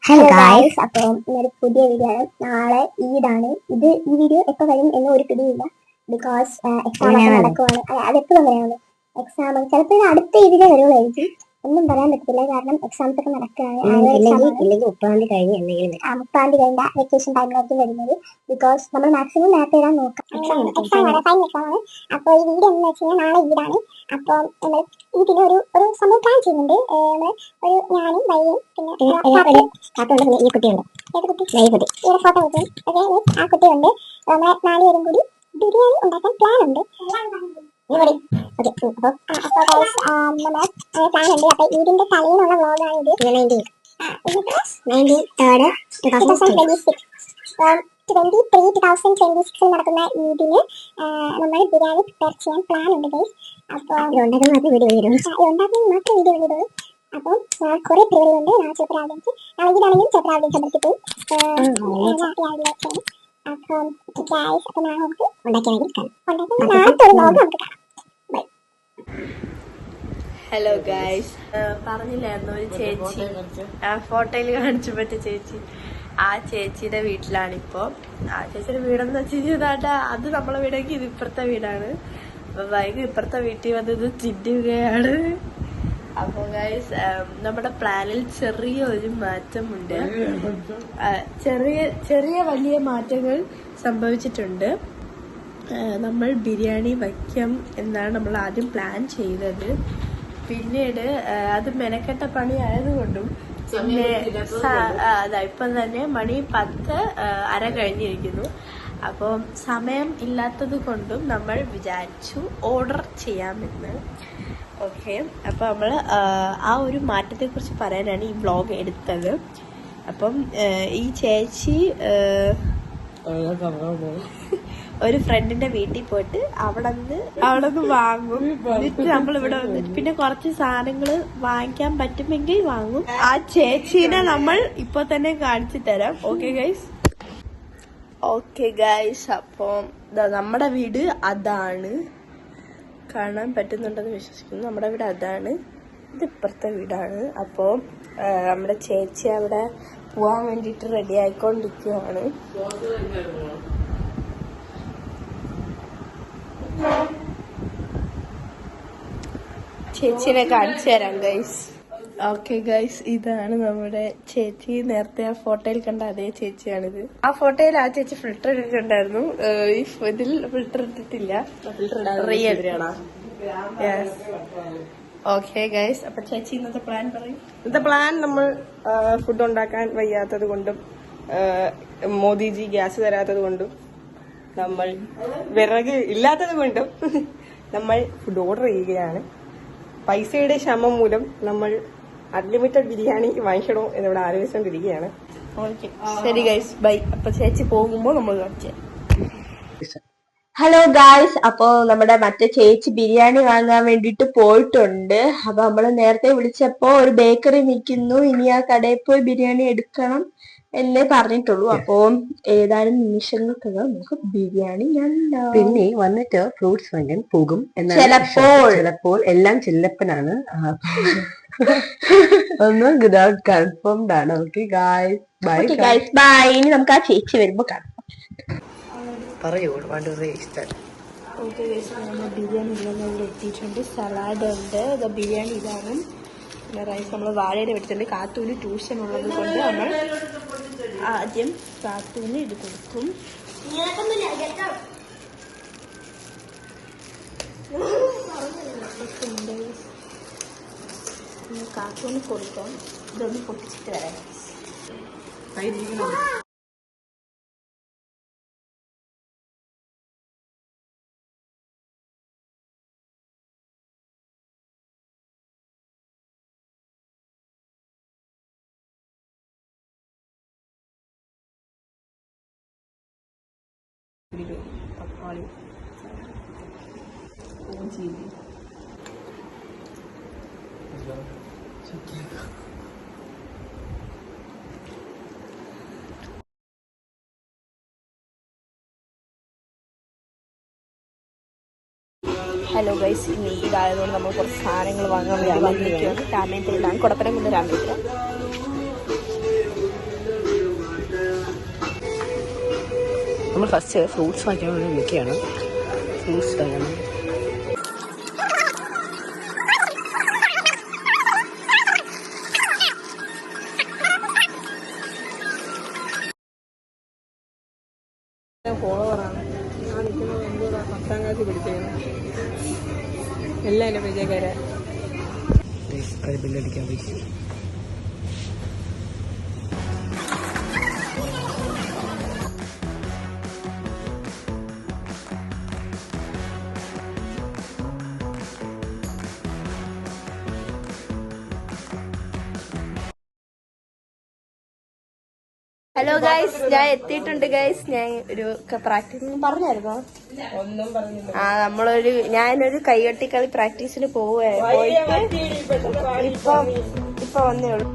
Hello guys, അപ്പോൾ ഇന്നൊരു പുതിയ വീഡിയോ ആണ്. നാളെ ഈദാണ്. ഈ വീഡിയോ എപ്പോൾ വരും എന്ന് ഒരു പിടിയില്ല. ബിക്കോസ് എക്സാം ഒക്കെ നടക്കുവാണ്. അതെപ്പോഴും അങ്ങനെയാണ്. എക്സാം ചിലപ്പോൾ അടുത്ത ഇതിലേ വരുള്ളായിരിക്കും. ഒന്നും പറയാൻ പറ്റില്ല, കാരണം എക്സാംസ് ഒക്കെ നടക്കുകയാണ്. 30 കഴിഞ്ഞ വെക്കേഷൻ ടൈമിലായിരിക്കും വരുന്നത്. ബിക്കോസ് നമ്മൾ മാക്സിമം നേരത്തെ ഇടാൻ നോക്കാം. എക്സാം ആണ്, ഫൈനൽ എക്സാം ആണ്. അപ്പോൾ ഈ വീഡിയോ എന്ന് വെച്ച് കഴിഞ്ഞാൽ നാളെ ഈദാണ്. അപ്പോൾ നമ്മൾ ഇതിന് ഒരു സംഭവം പ്ലാൻ ചെയ്യുന്നുണ്ട്. ഒരു ഞാനും വൈകും പിന്നെ ഈ കുട്ടിയുണ്ട്, ഫോട്ടോ കുട്ടി. ആ കുട്ടിയുണ്ട്. നമ്മൾ 4 പേരും കൂടി ബിരിയാണി ഉണ്ടാക്കാൻ പ്ലാൻ ഉണ്ട്. പ്ലാൻ ഉണ്ട്. അപ്പൊ ഇതിന്റെ തലേന്നുള്ള വ്ളോഗാണ് ഇത്. 2026 നടക്കുന്ന ഈദിന് നമ്മൾ ബിരിയാണി പ്രിപ്പയർ ചെയ്യാൻ പ്ലാൻ ഉണ്ട് ഗൈസ്. അപ്പോൾ ഉണ്ടാക്കുന്ന മാത്രം വീഡിയോ ഇടുള്ളൂ. അപ്പം കുറെ പരിപാടികളുണ്ട്. നാളെ ചിലപ്പോൾ രാവിലെ ചിലപ്പോൾ രാവിലെ ചമ്പരത്തിൽ അപ്പം നാളെ നമുക്ക് നാളത്തെ ഒരു വ്ളോഗ് നമുക്ക് കാണാം. ഹലോ ഗായ്സ്, പറഞ്ഞില്ലായിരുന്നു ഒരു ചേച്ചി ഫോട്ടോയിൽ കാണിച്ചു പറ്റിയ ചേച്ചി. ആ ചേച്ചിയുടെ വീട്ടിലാണിപ്പോൾ. ആ ചേച്ചിയുടെ വീടെന്ന് വെച്ച് കഴിഞ്ഞാൽ അത് നമ്മളെ വീടേക്ക് ഇത് ഇപ്പുറത്തെ വീടാണ്. അപ്പൊ വൈകി ഇപ്പുറത്തെ വീട്ടിൽ വന്ന് ഇത് ചിന്തിക്കുകയാണ്. അപ്പോൾ ഗൈസ്, നമ്മുടെ പ്ലാനിൽ ചെറിയൊരു മാറ്റമുണ്ട്. ചെറിയ വലിയ മാറ്റങ്ങൾ സംഭവിച്ചിട്ടുണ്ട്. നമ്മൾ ബിരിയാണി വയ്ക്കാം എന്നാണ് നമ്മൾ ആദ്യം പ്ലാൻ ചെയ്തത്. പിന്നീട് അത് മെനക്കെട്ട പണി ആയതുകൊണ്ടും പിന്നെ ഇപ്പം തന്നെ മണി 10:30 കഴിഞ്ഞിരിക്കുന്നു. അപ്പോൾ സമയം ഇല്ലാത്തത് കൊണ്ടും നമ്മൾ വിചാരിച്ചു ഓർഡർ ചെയ്യാമെന്ന്. ഓക്കെ, അപ്പോൾ നമ്മൾ ആ ഒരു മാറ്റത്തെക്കുറിച്ച് പറയാനാണ് ഈ വ്ളോഗ് എടുത്തത്. അപ്പം ഈ ചേച്ചി ഒരു ഫ്രണ്ടിന്റെ വീട്ടിൽ പോയിട്ട് അവിടെ നിന്ന് വാങ്ങും. എന്നിട്ട് നമ്മളിവിടെ വന്നിട്ട് പിന്നെ കുറച്ച് സാധനങ്ങൾ വാങ്ങിക്കാൻ പറ്റുമെങ്കിൽ വാങ്ങും. ആ ചേച്ചീനെ നമ്മൾ ഇപ്പൊ തന്നെ കാണിച്ചു തരാം. ഓക്കെ ഗൈസ്, അപ്പം നമ്മുടെ വീട് അതാണ്. കാണാൻ പറ്റുന്നുണ്ടെന്ന് വിശ്വസിക്കുന്നു. നമ്മുടെ വീട് അതാണ്. ഇത് ഇപ്പുറത്തെ വീടാണ്. അപ്പോൾ നമ്മുടെ ചേച്ചി അവിടെ പോവാൻ വേണ്ടിയിട്ട് റെഡി ആയിക്കൊണ്ടിരിക്കുകയാണ്. ചേച്ചിനെ കാണിച്ചു തരാം ഗൈസ്. ഓക്കെ ഗൈസ്, ഇതാണ് നമ്മുടെ ചേച്ചി. നേരത്തെ ആ ഫോട്ടോയിൽ കണ്ട അതേ ചേച്ചിയാണിത്. ആ ഫോട്ടോയിൽ ആ ചേച്ചി ഫിൽറ്റർ ഇട്ടിട്ടുണ്ടായിരുന്നു. ഇതിൽ ഫിൽറ്റർ ഇട്ടിട്ടില്ല. ഓക്കെ ഗൈസ്, അപ്പൊ ചേച്ചി ഇന്നത്തെ പ്ലാൻ പറയും. ഇന്നത്തെ പ്ലാൻ നമ്മൾ ഫുഡ് ഉണ്ടാക്കാൻ വയ്യാത്തത് കൊണ്ടും മോദിജി ഗ്യാസ് തരാത്തത് കൊണ്ടും നമ്മൾ വിറക് ഇല്ലാത്തത് കൊണ്ടും നമ്മൾ ഫുഡ് ഓർഡർ ചെയ്യുകയാണ്. പൈസയുടെ ക്ഷമം മൂലം നമ്മൾ അൺലിമിറ്റഡ് ബിരിയാണി വാങ്ങിക്കണോ എന്നിവിടെ ആലോചിച്ചുകൊണ്ടിരിക്കുകയാണ്. ഓക്കെ, ശരി ഗൈസ്, ബൈ. അപ്പൊ ചേച്ചി പോകുമ്പോ നമ്മൾ കാണിച്ചു. ഹലോ ഗായ്സ്, അപ്പൊ നമ്മുടെ മറ്റേ ചേച്ചി ബിരിയാണി വാങ്ങാൻ വേണ്ടിട്ട് പോയിട്ടുണ്ട്. അപ്പൊ നമ്മള് നേരത്തെ വിളിച്ചപ്പോ ഒരു ബേക്കറി നിൽക്കുന്നു, ഇനി ആ കടയിൽ പോയി ബിരിയാണി എടുക്കണം എന്നേ പറഞ്ഞിട്ടുള്ളൂ. അപ്പൊ ഏതാനും നിമിഷങ്ങൾക്കകം നമുക്ക് ബിരിയാണി പിന്നെ വന്നിട്ട് ഫ്രൂട്ട്സ് വാങ്ങാൻ പോകും. ചിലപ്പോൾ എല്ലാം ചില്ലപ്പനാണ്. ഒന്നും കൺഫേംഡ് ആണ്. Okay guys, bye. ഇനി നമുക്ക് ആ ചേച്ചി വരുമ്പോ കാണാം. ഓക്കെ ഗൈസ്, നമ്മൾ ബിരിയാണി ഇവിടെ എത്തിയിട്ടുണ്ട്. സലാഡ് ഉണ്ട്. ബിരിയാണി ഇതാണ്. പിന്നെ റൈസ് നമ്മൾ വാഴയുടെ എടുത്തിട്ടുണ്ട്. കാത്തൂന് ട്യൂഷൻ ഉള്ളത് കൊണ്ട് നമ്മൾ ആദ്യം കാത്തൂന് ഇത് കൊടുക്കും. കാത്തൂന് കൊടുക്കാം. ഇതൊന്ന് പൊട്ടിച്ചിട്ട് വരാം. തക്കാളി, ചീനി, ഹലോ ഗൈസ്, ഇനി ഇതായതുകൊണ്ട് നമ്മൾ കുറച്ച് സാധനങ്ങൾ വാങ്ങാൻ വേണ്ടി വന്നിരിക്കുകയാണ്. രാമേന്ദ്രയിലാണ്, കുടപ്പനം കൊണ്ട് രാമേന്ദ്ര. നമ്മൾ ഫസ്റ്റ് ഫ്രൂട്ട്സ് വാങ്ങിക്കാൻ വേണ്ടി നിൽക്കുകയാണ്. ഫ്രൂട്ട്സ് കഴിക്കണം. ഫോളോവറാണ് ഞാൻ നിൽക്കുന്നത്. എന്തുകൂടെ 10ാം ക്ലാസ്സിൽ പഠിച്ചേക്കുന്നു. എല്ലാം എൻ്റെ പരിചയക്കാരെ. ബില്ലടിക്കാൻ പൈസ. ഹലോ ഗൈസ്, ഞാൻ എത്തിയിട്ടുണ്ട് ഗൈസ്. ഞാൻ ഒരു പ്രാക്ടീസ് പറഞ്ഞായിരുന്നോ? ഒന്നും പറഞ്ഞില്ല. ഞാനൊരു കൈകൊട്ടിക്കളി പ്രാക്ടീസിന് പോയിട്ട് ഇപ്പൊ വന്നേ ഉള്ളൂ.